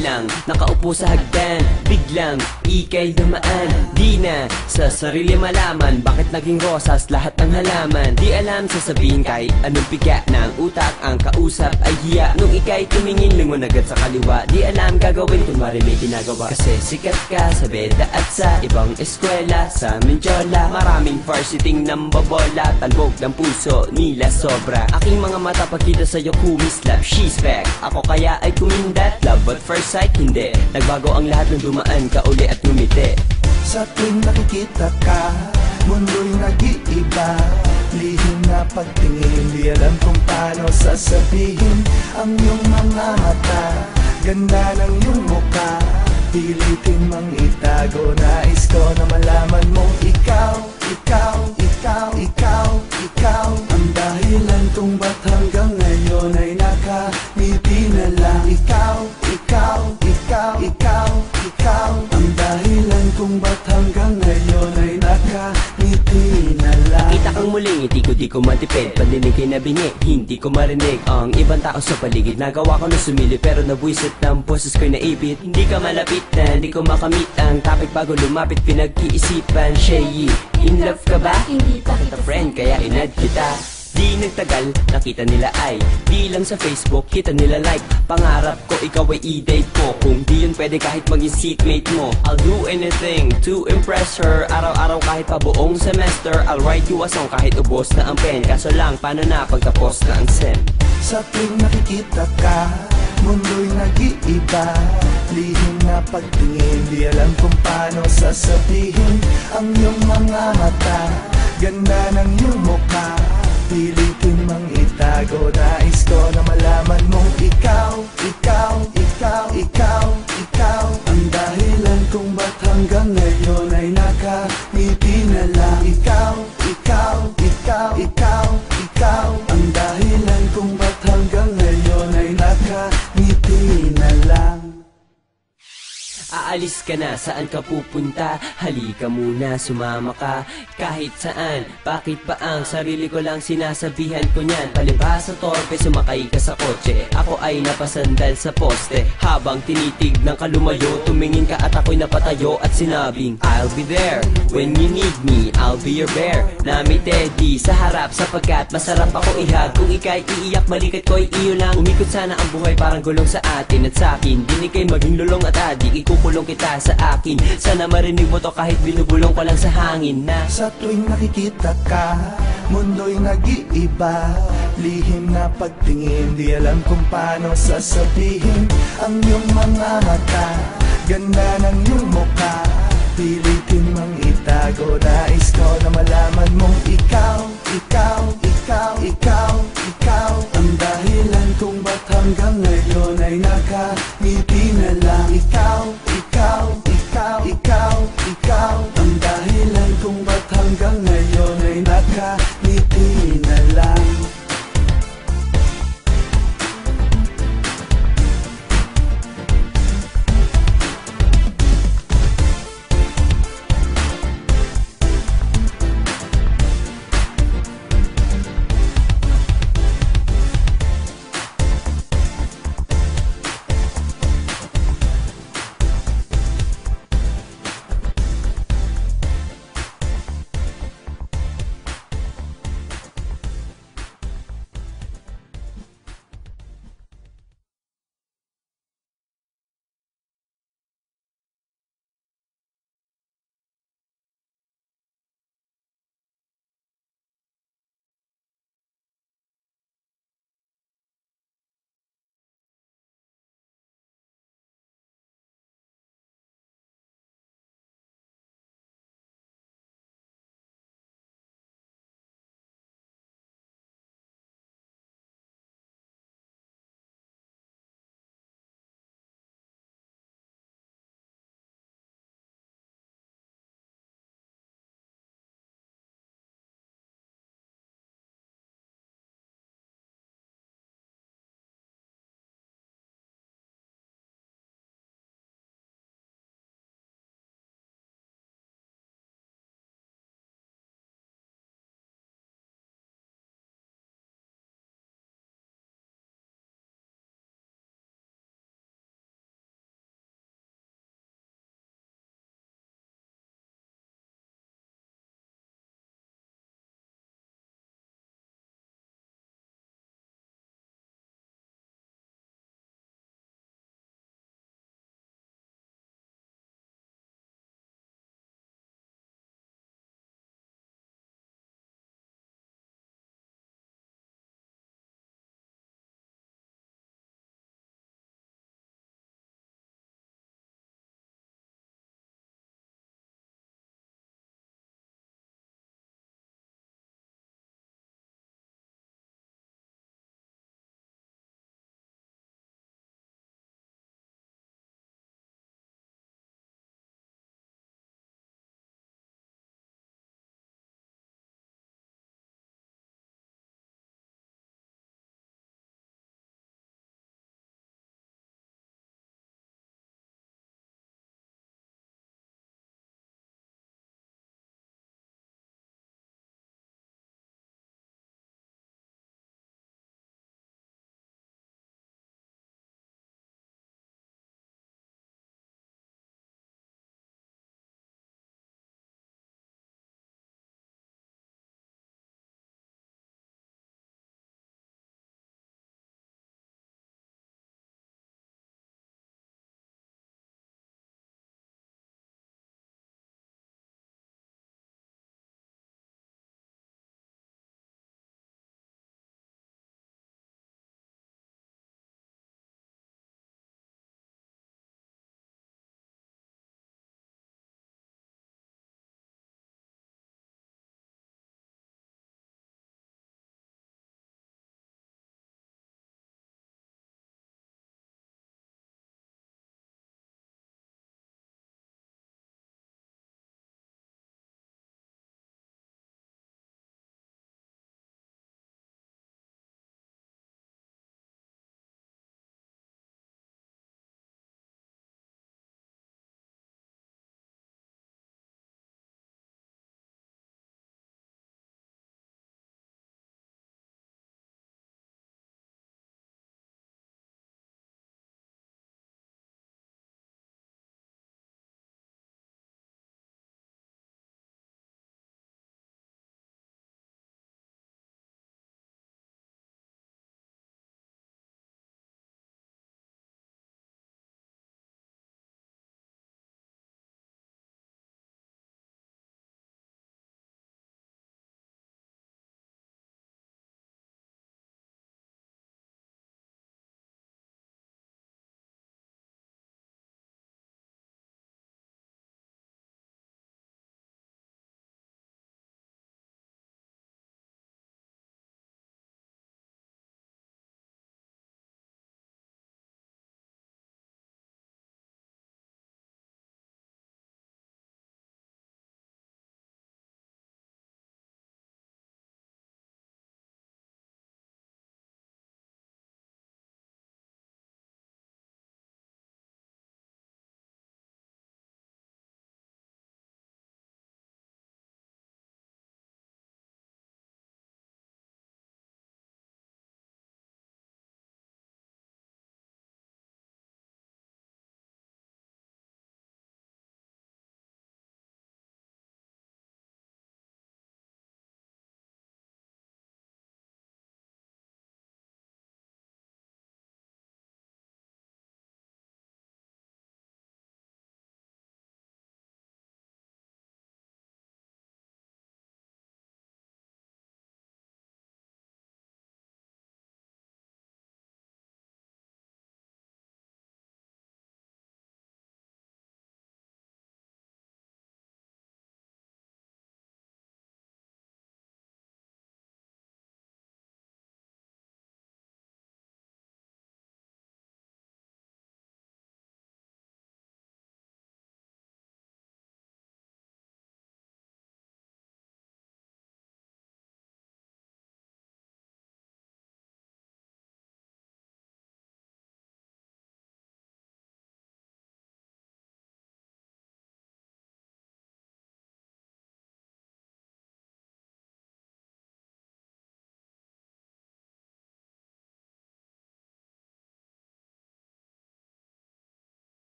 lang nakaupo sa hagdan, biglang ikay dumaan. Di na sa sarili malaman bakit naging rosas lahat ng halaman. Di alam sasabihin kahit anong piga ng utak, ang kausap ay hiya. Nung ikay tumingin lingon agad sa kaliwa, di alam gagawin kunwari may ginagawa. Kasi sikat ka sa beda at sa ibang eskwela. Sa Mindiola maraming farsiting nambabola, talbog ng puso nila sobra. Aking mga mata pagkita sa'yo kumislap, she's back. Ako kaya ay kumindat, love at first sight hindi. Nagbago ang lahat nung dumaan ka uli at ngumiti. Sa tuwing nakikita ka, mundo'y nag-iiba. Lihim na pagtingin, di alam kung paano sasabihin. Ang iyong mga mata, ganda ng iyong mukha. Pilitin mang itago, nais ko na malaman mong ikaw, ikaw, ikaw, ikaw, ikaw. Ang dahilan kung ba't hanggang ngayon ay nakangiti na lang. Ikaw, ikaw, ikaw, ikaw, ikaw. Ang dahilan kung ba't hanggang ngayon ay nakangiti na lang. Kita kang muling, di ko matipid. Pandinig kay nabingi, hindi ko marinig ang ibang tao sa paligid. Nagawa ko na sumili pero nabuisit ng boses ko'y naipit. Hindi ka malapit na, hindi ko makamit ang topic bago lumapit. Pinag-iisipan, Shay, in love ka ba? Hindi pa kita friend, kaya inad kita. Di nagtagal, nakita nila ay di lang sa Facebook, kita nila like. Pangarap ko, ikaw ay i-date ko. Kung di yun pwede kahit maging seatmate mo, I'll do anything to impress her. Araw-araw kahit pa buong semester, I'll write you a song kahit ubos na ang pen. Kaso lang, paano na pagtapos na ang sem? Sa tuwing nakikita ka, mundo'y nag-iiba. Lihim na pagtingin, di alam kung paano sasabihin. Ang iyong mga mata, ganda ng iyong mukha. Pilitin mang itago, nais ko na malaman mong ikaw, ikaw, ikaw, ikaw, ikaw. Ang dahilan kung ba't hanggang ngayon ay nakangiti na lang. Ikaw, ikaw, ikaw, ikaw, ikaw. Ang dahilan kung ba't hanggang ngayon ay nakangiti na lang. Aalis ka na, saan ka pupunta? Halika muna, sumama ka kahit saan. Bakit ba ang sarili ko lang sinasabihan ko niyan? Palibhas sa torpe, sumakay ka sa kotse. Ako ay napasandal sa poste. Habang tinitignan ka lumayo, tumingin ka at ako'y napatayo at sinabing I'll be there when you need me, I'll be your bear. Na may teddy sa harap sapagkat masarap ako ihag. Kung ika'y iiyak, balikat ko'y iyo lang. Umikot sana ang buhay parang gulong sa atin at sa'kin. Dinig kay maging lulong at adik, ikukulong kita sa akin. Sana marinig mo to kahit binubulong ko lang sa hangin na sa tuwing nakikita ka, mundo'y nag-iiba. Lihim na pagtingin, di alam kung paano sasabihin. Ang iyong mga mata, ganda ng iyong mukha. Pilitin mang itago, nais ko na malaman mong ikaw, ikaw, ikaw, ikaw.